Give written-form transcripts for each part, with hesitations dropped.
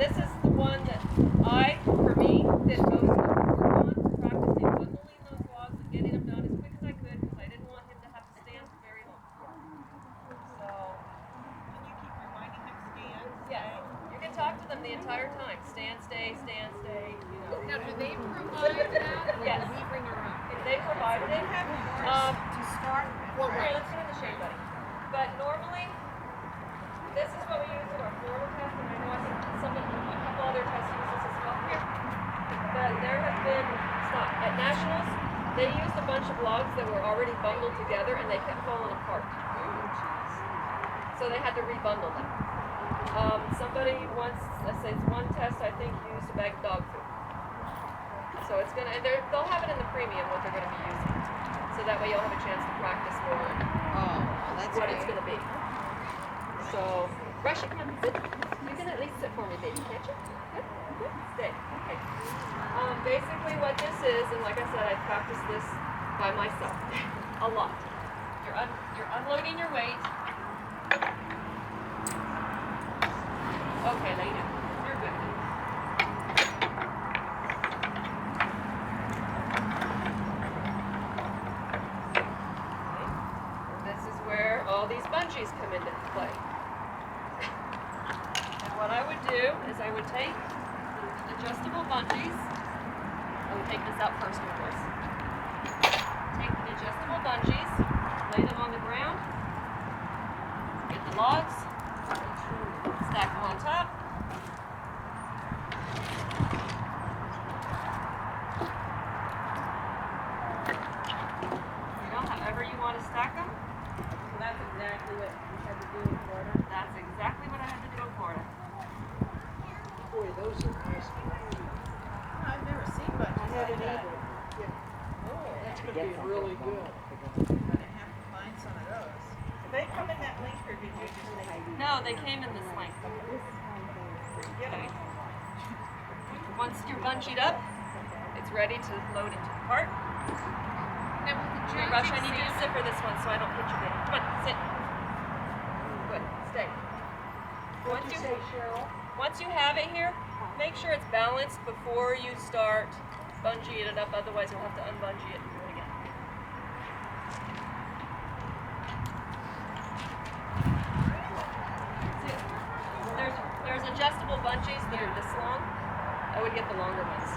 this is the one that for me, did most of the work on, practicing bundling those logs and getting them done as quick as I could because I didn't want him to have to stand very long. So, Can you keep reminding him stand? yeah, you can talk to them the entire time. Stand, stay, you know. Now, do they provide that, or Yes. do we bring our own? They provided it. To start with. Here, let's get in the shade, buddy. But normally, this is what we use in our Florida test, and I know I think a couple other tests use this as well here. But there have been, at Nationals, they used a bunch of logs that were already bundled together, and they kept falling apart. So they had to rebundle them. Somebody once, let's say it's one test, I think, used a bag of dog food. So it's gonna, and they'll have it in the premium what they're gonna be using. So that way you'll have a chance to practice more on That's what it's gonna be. So, Russia, come sit. You can at least sit for me, baby, can't you? Good, good, stay. Okay. Basically what this is, and like I said, I practiced this by myself a lot. You're unloading your weight. Okay, lay down. You're good. Okay. This is where all these bungees come into play. And what I would do is I would take the adjustable bungees. I would take this out first, of course. Take the adjustable bungees, lay them on the ground, get the logs, stack them on top. You know, however you want to stack them. So that's exactly what you had to do in Florida. That's exactly what I had to do in Florida. Boy, those are nice. I've never seen bunches I like haven't that. either. Oh, That's gonna be really good. I'm gonna have to find some of those. Did they come in that length, or did you just make it? No, they came in this length. Okay. Once you're bungeed up, it's ready to load into the cart. Now, with the Here, judge Rush, I need you to exam, sit for this one so I don't hit you big. Come on, sit. Good, stay. What'd you say, Cheryl? Once you have it here, make sure it's balanced before you start bungeeing it up, otherwise you'll have to unbungee it and do it again. There's adjustable bungees that are this long. I would get the longer ones.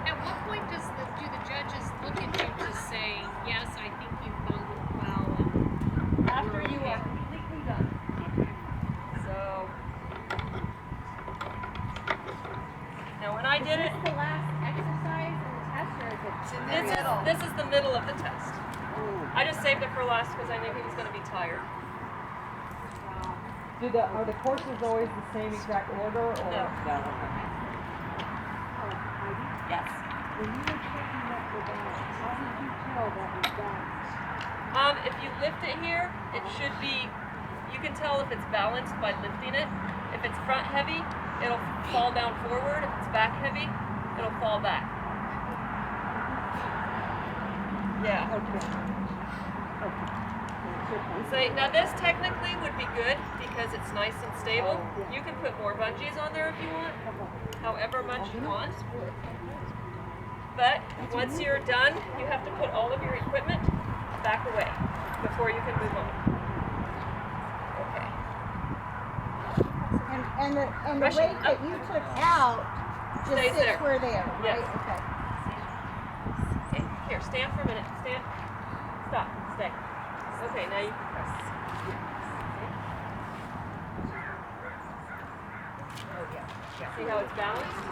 at what point do the judges look at you to say, yes, I think you've bundled well? And After you are completely done. So, now when I did it, Is this the last exercise in the test, or is it? It's in the middle. this is the middle of the test. I just saved it for last because I knew he was going to be tired. Are the courses always the same exact order? Or? No. Yes. When you were checking up the balance, how did you tell that was balanced? If you lift it here, it should be, you can tell if it's balanced by lifting it. If it's front heavy, it'll fall down forward. If it's back heavy, it'll fall back. Yeah. Okay. So now this technically would be good because it's nice and stable. You can put more bungees on there if you want, however much you want. But once you're done, you have to put all of your equipment back away before you can move on. Okay. And the Rushing weight that up. you took out just Stays sits there. where they are, Yes. right? Okay. Okay, here, stand for a minute. Stand. Stop. Stay. Okay, now you can press. See how it's balanced?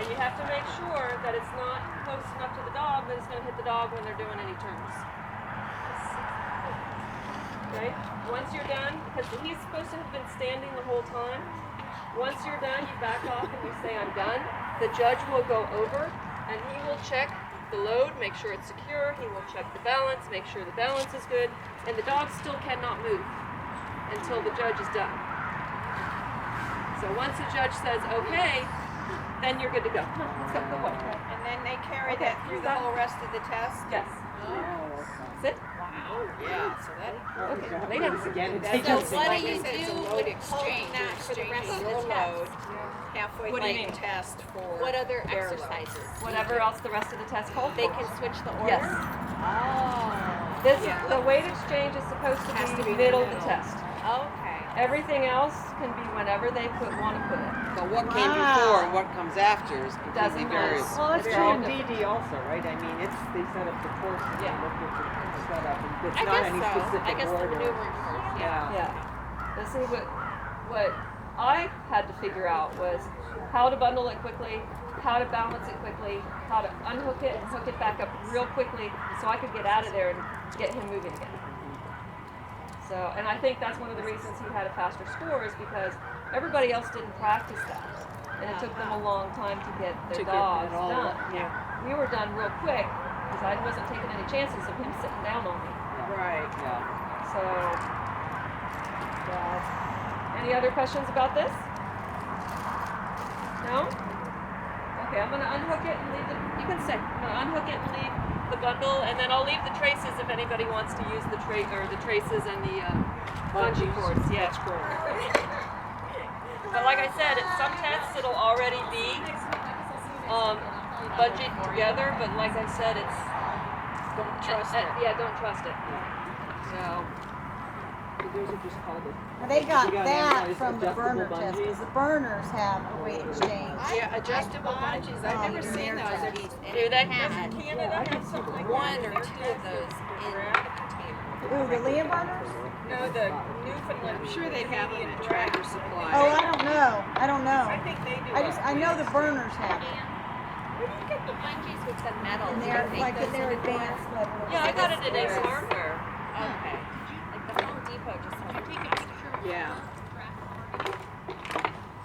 And you have to make sure that it's not close enough to the dog that it's going to hit the dog when they're doing any turns. Okay? Once you're done, because he's supposed to have been standing the whole time, once you're done, you back off and you say, I'm done. The judge will go over and he will check the load, make sure it's secure. He will check the balance, make sure the balance is good. And the dog still cannot move until the judge is done. So once the judge says, okay, then you're good to go. Come on, let's go. Good boy. And then they carry Okay, that through the stop. whole rest of the test? Yes. Sit. Wow. Yeah, so that. Okay, lay down. so what do you do with holding that for the rest exchanging of the your load test? halfway What do you through mean? the test for What other their load. exercises? Whatever else the rest of the test called They for. can switch the order? Yes. Oh. This Yeah. the weight exchange is supposed to Has be, to be in the middle of the middle. test. Okay. Everything else can be whenever they want to put it. But what came before and what comes after is completely Doesn't matter. variable. Well, that's They're true all in different. DD also, right? I mean, they set up the course and Yeah. look at the setup, and it's I not guess any so. specific I guess the order. maneuvering course, yeah. Yeah. Yeah. This is what I had to figure out was how to bundle it quickly, how to balance it quickly, how to unhook it and hook it back up real quickly so I could get out of there and get him moving again. So, and I think that's one of the reasons he had a faster score is because everybody else didn't practice that. And it took them a long time to get their dogs done. Yeah. We were done real quick because I wasn't taking any chances of him sitting down on me. Right. Yeah. So, any other questions about this? No? Okay, I'm gonna unhook it and leave the, you can say, I'm gonna unhook it and leave the bundle, and then I'll leave the traces if anybody wants to use the traces and the bungee cords, yeah. But like I said, at some tests it'll already be bungeed together, but like I said, it's, Don't trust it. yeah, don't trust it. So, Those are just called the. They got You gotta that analyze from the adjustable burner test, bungees. 'cause the burners have a weight exchange. Yeah, adjustable bungees. I've never seen those. do they? Doesn't Canada have something like One that? or two of those in the container. Ooh, the Leah burners? No, the Newfoundland. I'm sure they'd have them at Tractor Supply. Oh, I don't know. I don't know. I think they do. I know the burners have it. Where do you get the bungees with the metal? And Do you they're make like in those their individual? advanced level. Yeah, I got it at Ace Hardware. Okay. Like the Home Depot just has Take a picture of Yeah.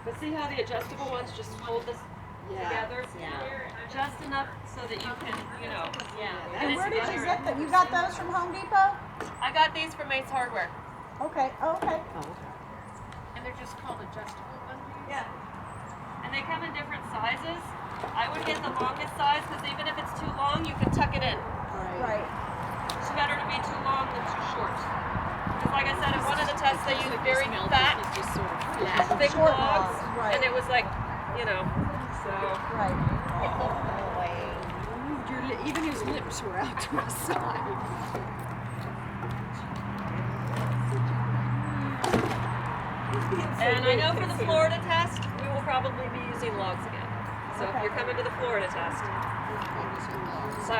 But see how the adjustable ones just hold this together? Yeah. Just enough so that you can, you know. Yeah. And where did you get them? You got those from Home Depot? I got these from Ace Hardware. Okay, okay. And they're just called adjustable bungees? Yeah. And they come in different sizes. I would get the longest size because even if it's too long, you can tuck it in. Right. It's better to be too long than too short. Because like I said, in one of the tests they used very fat, Just sort of flat. thick Short logs, logs, right. and it was like, you know, so. Right. Even his lips were out to his side. And I know for the Florida test, we will probably be using logs again. So if you're coming to the Florida test. So,